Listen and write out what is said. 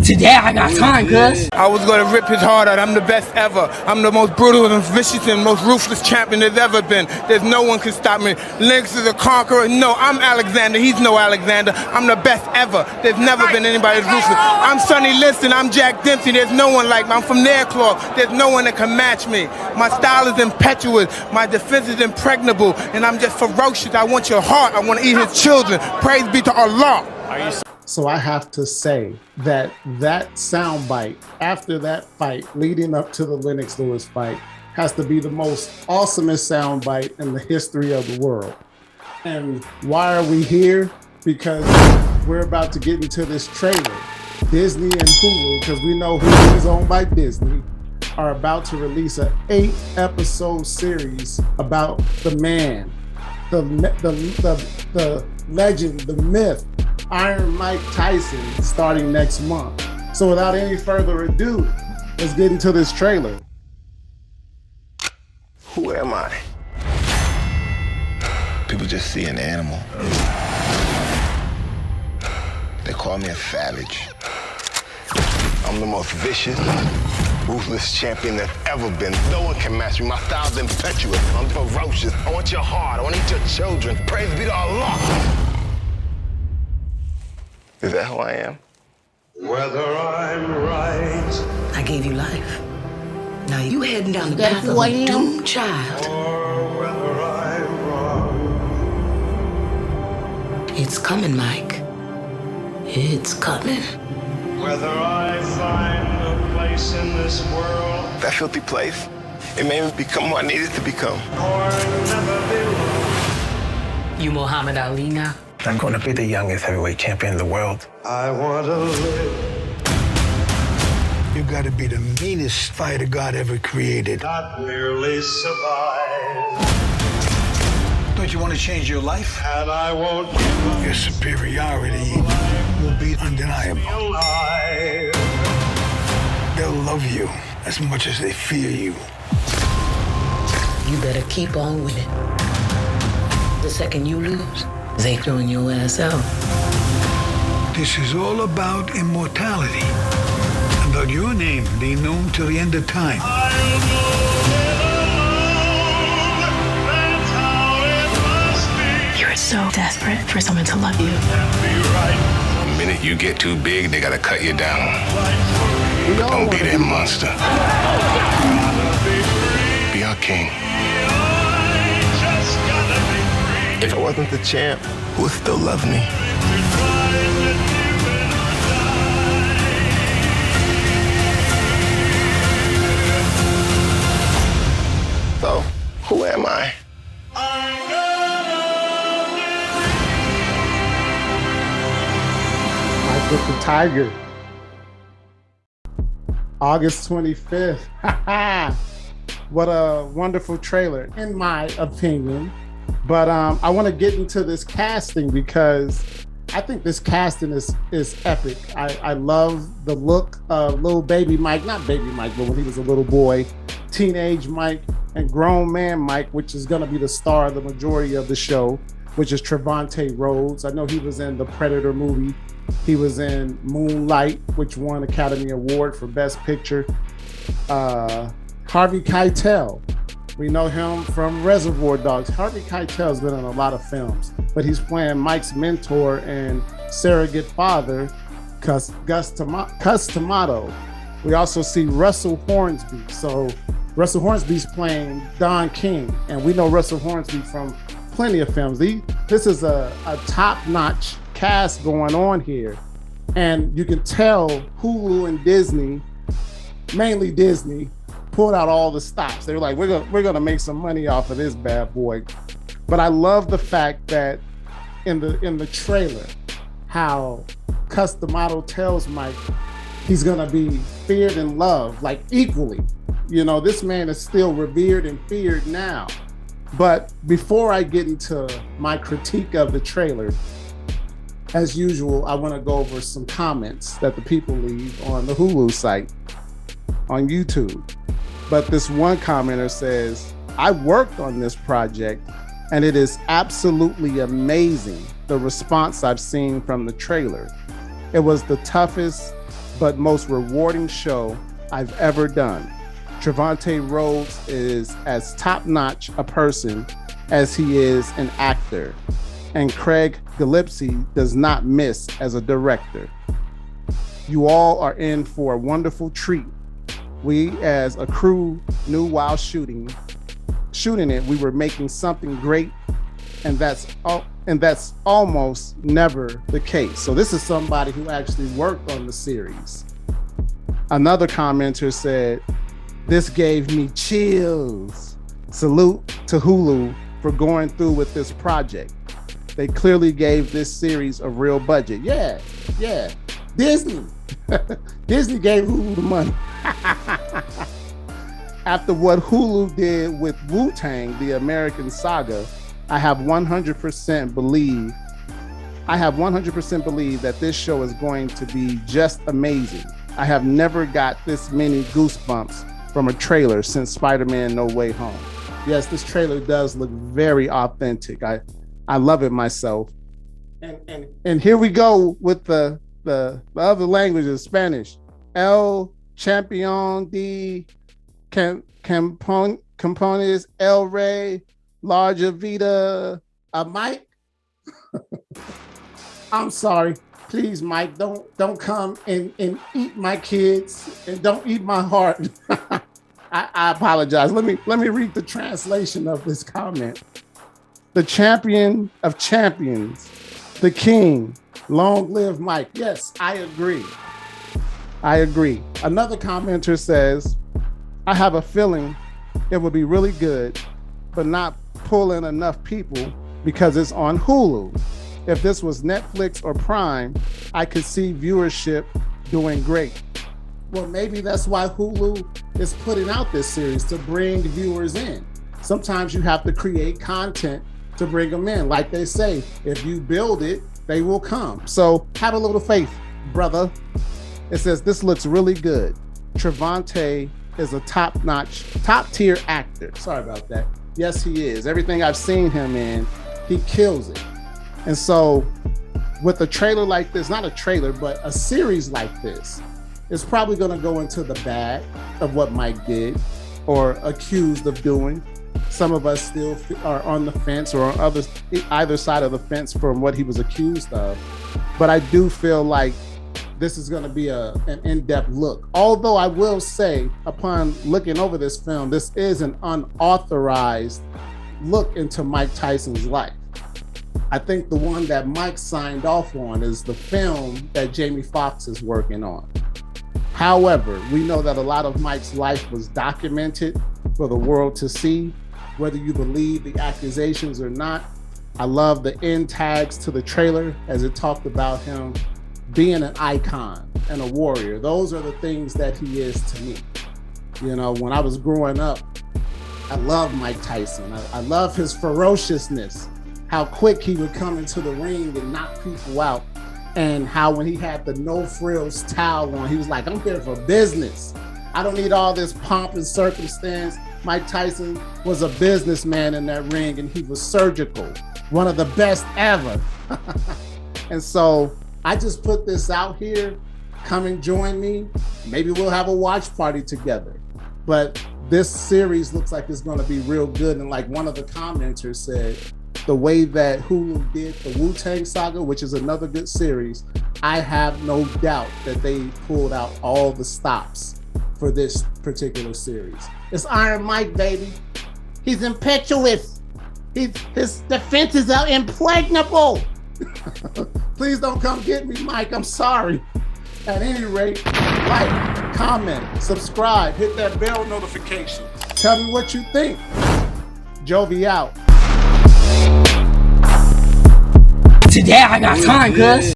Today I got time, cuz. I was gonna rip his heart out. I'm the best ever. I'm the most brutal and vicious and most ruthless champion there's ever been. There's no one can stop me. Lynx is a conqueror. No, I'm Alexander. He's no Alexander. I'm the best ever. There's never been anybody as ruthless. I'm Sonny Liston. I'm Jack Dempsey. There's no one like me. I'm from Nairclaw. There's no one that can match me. My style is impetuous. My defense is impregnable. And I'm just ferocious. I want your heart. I want to eat his children. Praise be to Allah. So I have to say that soundbite after that fight leading up to the Lennox Lewis fight has to be the most awesomest soundbite in the history of the world. And why are we here? Because we're about to get into this trailer. Disney and HULU, because we know Hulu is owned by Disney, are about to release an 8-episode series about the man, the legend, the myth, Iron Mike Tyson, starting next month. So without any further ado, let's get into this trailer. Who am I? People just see an animal. They call me a savage. I'm the most vicious, ruthless champion there's ever been. No one can match me. My style's impetuous. I'm ferocious. I want your heart. I want to eat your children. Praise be to Allah. Is that who I am? Whether I'm right, I gave you life. Now you heading down the path of a doomed child. or whether I'm wrong. It's coming, Mike. It's coming. Whether I find a place in this world, That filthy place, it made me become who I needed to become. or never be loved. You Muhammad Ali now? I'm going to be the youngest heavyweight champion in the world. I want to live, You got to be the meanest fighter God ever created. not merely survive. Don't you want to change your life? And I won't give up Your superiority will be undeniable. alive. They'll love you as much as they fear you. You better keep on with it. The second you lose, they throwing your ass out. This is all about immortality. About your name being known till the end of time. I'll go it alone. That's how it must be. You're so desperate for someone to love you. Be right, The minute you get too big, they gotta cut you down. fight for me. Don't be that monster. Be our king. I just gotta be free. If I wasn't the champ, who would still love me? So, who am I? Mike with the Tiger. August 25th. What a wonderful trailer, in my opinion. But I want to get into this casting because I think this casting is epic. I love the look of little baby Mike, not baby Mike, but when he was a little boy, teenage Mike, and grown man Mike, which is going to be the star of the majority of the show, which is Trevante Rhodes. I know he was in the Predator movie. He was in Moonlight, which won Academy Award for Best Picture. Harvey Keitel. We know him from Reservoir Dogs. Harvey Keitel's been in a lot of films, but he's playing Mike's mentor and surrogate father, Gus Tomato. We also see Russell Hornsby. So Russell Hornsby's playing Don King, and we know Russell Hornsby from plenty of films. This is a top-notch cast going on here, and you can tell Hulu and Disney, mainly Disney, pulled out all the stops. They were like, we're gonna make some money off of this bad boy. But I love the fact that in the trailer, how Cus D'Amato tells Mike he's gonna be feared and loved, like equally. You know, this man is still revered and feared now. But before I get into my critique of the trailer, as usual, I want to go over some comments that the people leave on the Hulu site on YouTube. But this one commenter says, I worked on this project and it is absolutely amazing the response I've seen from the trailer. It was the toughest but most rewarding show I've ever done. Trevante Rhodes is as top-notch a person as he is an actor, and Craig Gillespie does not miss as a director. You all are in for a wonderful treat. We, as a crew, knew while shooting it, we were making something great, and that's almost never the case. So this is somebody who actually worked on the series. Another commenter said, "This gave me chills. Salute to Hulu for going through with this project. They clearly gave this series a real budget." Yeah. Disney. Disney gave Hulu the money. After what Hulu did with Wu-Tang, the American Saga, I have 100% believe that this show is going to be just amazing. I have never got this many goosebumps from a trailer since Spider-Man No Way Home. Yes, this trailer does look very authentic. I love it myself. And here we go with the other languages, Spanish. El Champion de Campones, El Rey, Larga Vida. Mike, I'm sorry. Please, Mike, don't come and eat my kids and don't eat my heart. I apologize. Let me read the translation of this comment. The champion of champions, the king. Long live Mike. Yes, I agree. Another commenter says, I have a feeling it would be really good, but not pull in enough people because it's on Hulu. If this was Netflix or Prime, I could see viewership doing great. Well, maybe that's why Hulu is putting out this series, to bring viewers in. Sometimes you have to create content to bring them in. Like they say, if you build it, they will come. So have a little faith, brother. It says, this looks really good. Trevante is a top-tier actor. Sorry about that. Yes, he is. Everything I've seen him in, he kills it. And so with a trailer like this, not a trailer, but a series like this, it's probably going to go into the bag of what Mike did or accused of doing. Some of us still are on the fence or on either side of the fence from what he was accused of. But I do feel like this is going to be an in-depth look. Although I will say, upon looking over this film, this is an unauthorized look into Mike Tyson's life. I think the one that Mike signed off on is the film that Jamie Foxx is working on. However, we know that a lot of Mike's life was documented for the world to see, whether you believe the accusations or not. I love the end tags to the trailer as it talked about him being an icon and a warrior. Those are the things that he is to me. You know, when I was growing up, I loved Mike Tyson. I love his ferociousness, how quick he would come into the ring and knock people out, and how when he had the no frills towel on, he was like, I'm here for business. I don't need all this pomp and circumstance. Mike Tyson was a businessman in that ring, and he was surgical, one of the best ever. And so I just put this out here. Come and join me. Maybe we'll have a watch party together. But this series looks like it's going to be real good. And like one of the commenters said, the way that Hulu did the Wu-Tang Saga, which is another good series, I have no doubt that they pulled out all the stops for this particular series. It's Iron Mike, baby. He's impetuous. His defense is impregnable. Please don't come get me, Mike. I'm sorry. At any rate, like, comment, subscribe, hit that bell notification. Tell me what you think. Jovi out. Today I got time, cuz.